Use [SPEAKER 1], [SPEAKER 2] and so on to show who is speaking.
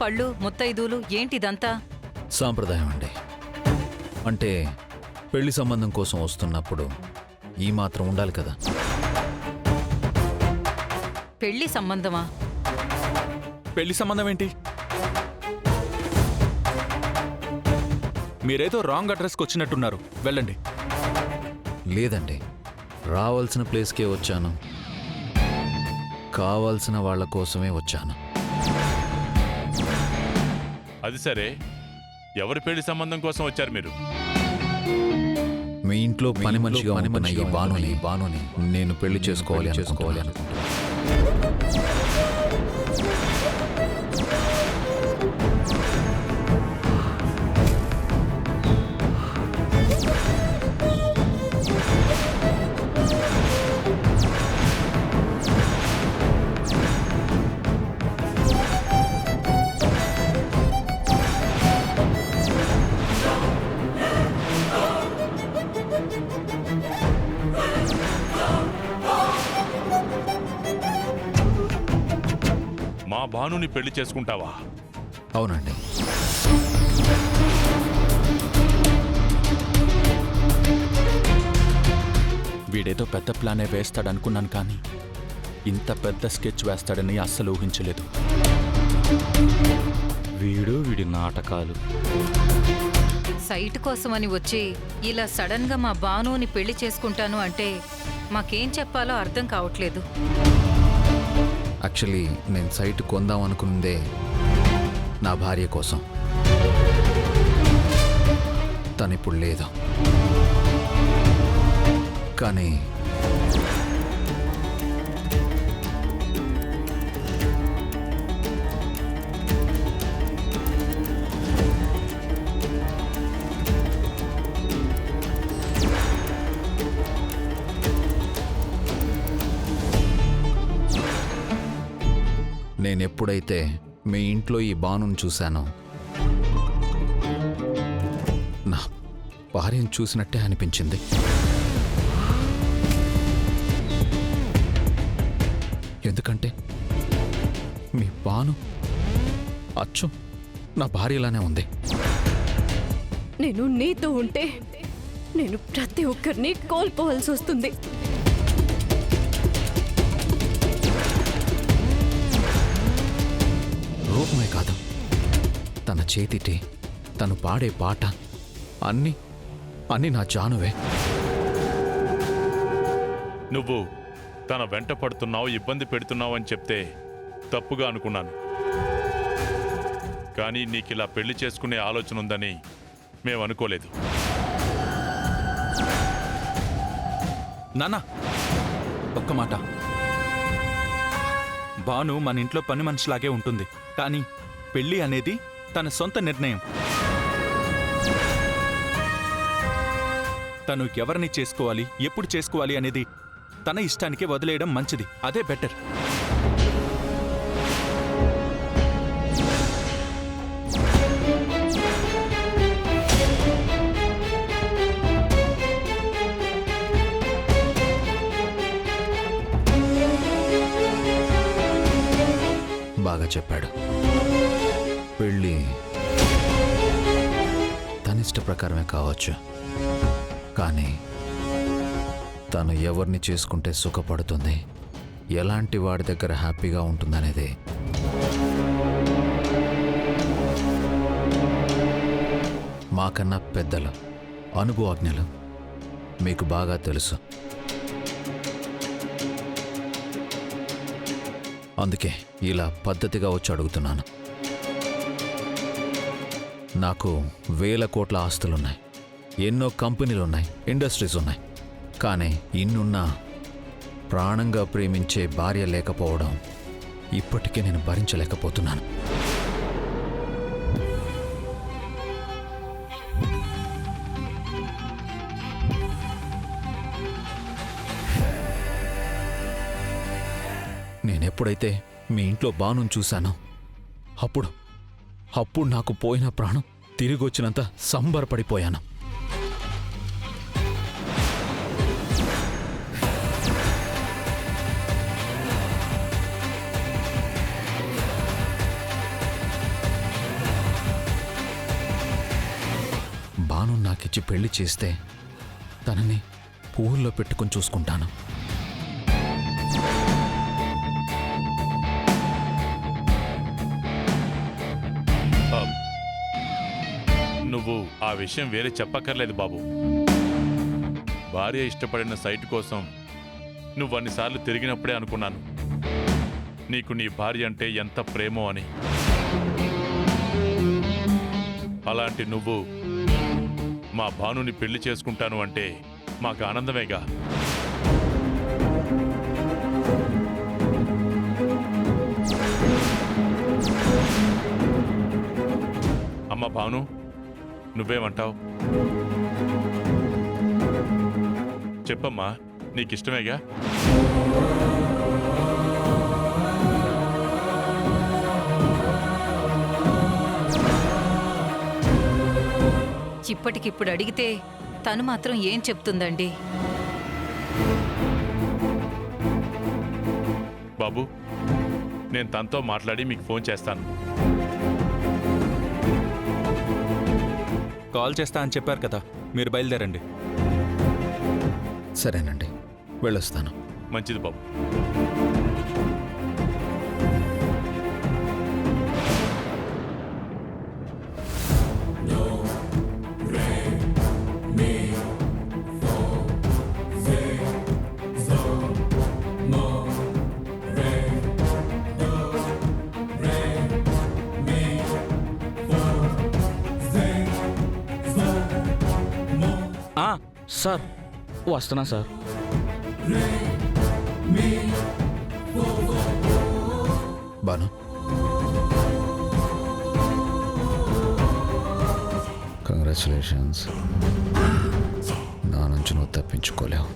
[SPEAKER 1] పళ్ళు ముత్తైదులు ఏంటిదంతా?
[SPEAKER 2] సాంప్రదాయం అండి. అంటే పెళ్లి సంబంధం కోసం వస్తున్నప్పుడు ఈ మాత్రం ఉండాలి కదా.
[SPEAKER 1] పెళ్లి సంబంధమా?
[SPEAKER 3] పెళ్లి సంబంధం ఏంటి? మీరేదో రాంగ్ అడ్రస్కి వచ్చినట్టున్నారు. వెళ్ళండి.
[SPEAKER 2] లేదండి, రావాల్సిన ప్లేస్కే వచ్చాను, కావాల్సిన వాళ్ళ కోసమే వచ్చాను.
[SPEAKER 4] అది సరే, ఎవరి పెళ్లి సంబంధం కోసం వచ్చారు మీరు?
[SPEAKER 2] మీ ఇంట్లో పని మనిషిగా ఉంటున్న ఈ బానుని నేను పెళ్లి చేసుకోవాలి అనుకుంటున్నాను.
[SPEAKER 4] మా భానుని పెళ్లి చేసుకుంటావా?
[SPEAKER 2] అవునండి.
[SPEAKER 3] వీడేదో పెద్ద ప్లానే వేస్తాడనుకున్నాను, కానీ ఇంత పెద్ద స్కెచ్ వేస్తాడని అస్సలు ఊహించలేదు.
[SPEAKER 5] వీడి నాటకాలు.
[SPEAKER 1] సైట్ కోసమని వచ్చి ఇలా సడన్ గా మా బానుని పెళ్లి చేసుకుంటాను అంటే మాకేం చెప్పాలో అర్థం కావట్లేదు.
[SPEAKER 2] యాక్చువల్లీ నేను సైట్ కొందాం అనుకున్నదే నా భార్య కోసం. తనిప్పుడు లేదు, కానీ నేనెప్పుడైతే మీ ఇంట్లో ఈ బానుని చూశానో నా భార్యను చూసినట్టే అనిపించింది. ఎందుకంటే మీ బాను అచ్చు నా భార్యలానే ఉంది.
[SPEAKER 6] నేను నీతో ఉంటే నేను ప్రతి ఒక్కరిని కోల్పోవాల్సి వస్తుంది.
[SPEAKER 2] రూపమే కాదు, తన చేతిటి, తను పాడే పాట అన్నీ నా జానువే.
[SPEAKER 4] నువ్వు తన వెంట పడుతున్నావు, ఇబ్బంది పెడుతున్నావు అని చెప్తే తప్పుగా అనుకున్నాను. కానీ నీకిలా పెళ్లి చేసుకునే ఆలోచన ఉందని మేము అనుకోలేదు.
[SPEAKER 3] నాన్న, ఒక్క మాట. భాను మన ఇంట్లో పని మనిషిలాగే ఉంటుంది, కానీ పెళ్లి అనేది తన సొంత నిర్ణయం. తను ఎవరిని చేసుకోవాలి, ఎప్పుడు చేసుకోవాలి అనేది తన ఇష్టానికి వదిలేయడం మంచిది. అదే బెటర్.
[SPEAKER 2] బాగా చెప్పాడు. పెళ్ళి తనిష్ట ప్రకారమే కావచ్చు, కానీ తను ఎవరిని చేసుకుంటే సుఖపడుతుంది, ఎలాంటి వాడి దగ్గర హ్యాపీగా ఉంటుందనేది మాకన్నా పెద్దలు, అనుభవజ్ఞులు మీకు బాగా తెలుసు. అందుకే ఇలా పద్ధతిగా వచ్చి అడుగుతున్నాను. నాకు వేల కోట్ల ఆస్తులున్నాయి, ఎన్నో కంపెనీలున్నాయి, ఇండస్ట్రీస్ ఉన్నాయి. కానీ ఇన్నున్నా ప్రాణంగా ప్రేమించే భార్య లేకపోవడం ఇప్పటికే నేను భరించలేకపోతున్నాను. నేనెప్పుడైతే మీ ఇంట్లో బానుని చూశానో అప్పుడు నాకు పోయిన ప్రాణం తిరిగొచ్చినంత సంబరపడిపోయాను. ఇచ్చి పెళ్లి చేస్తే తనని పువ్వుల్లో పెట్టుకుని చూసుకుంటాను.
[SPEAKER 4] నువ్వు ఆ విషయం వేరే చెప్పక్కర్లేదు బాబు. భార్య ఇష్టపడిన సైట్ కోసం నువ్వు అన్నిసార్లు తిరిగినప్పుడే అనుకున్నాను నీకు నీ భార్య అంటే ఎంత ప్రేమో అని. అలాంటి నువ్వు మా భానుని పెళ్లి చేసుకుంటాను అంటే మాకు ఆనందమేగా. అమ్మ భాను, నువ్వేమంటావు? చెప్పమ్మా, నీకిష్టమేగా?
[SPEAKER 1] ఇప్పటికిప్పుడు అడిగితే తను మాత్రం ఏం చెప్తుందండి?
[SPEAKER 4] బాబు, నేను తనతో మాట్లాడి మీకు ఫోన్ చేస్తాను.
[SPEAKER 3] కాల్ చేస్తా అని చెప్పారు కదా, మీరు బయలుదేరండి.
[SPEAKER 2] సరేనండి, వెళ్ళొస్తాను.
[SPEAKER 4] మంచిది బాబు.
[SPEAKER 5] సార్ వస్తున్నా సార్.
[SPEAKER 2] బాను, కంగ్రాచులేషన్స్. నా నుంచి నువ్వు తప్పించుకోలేవు.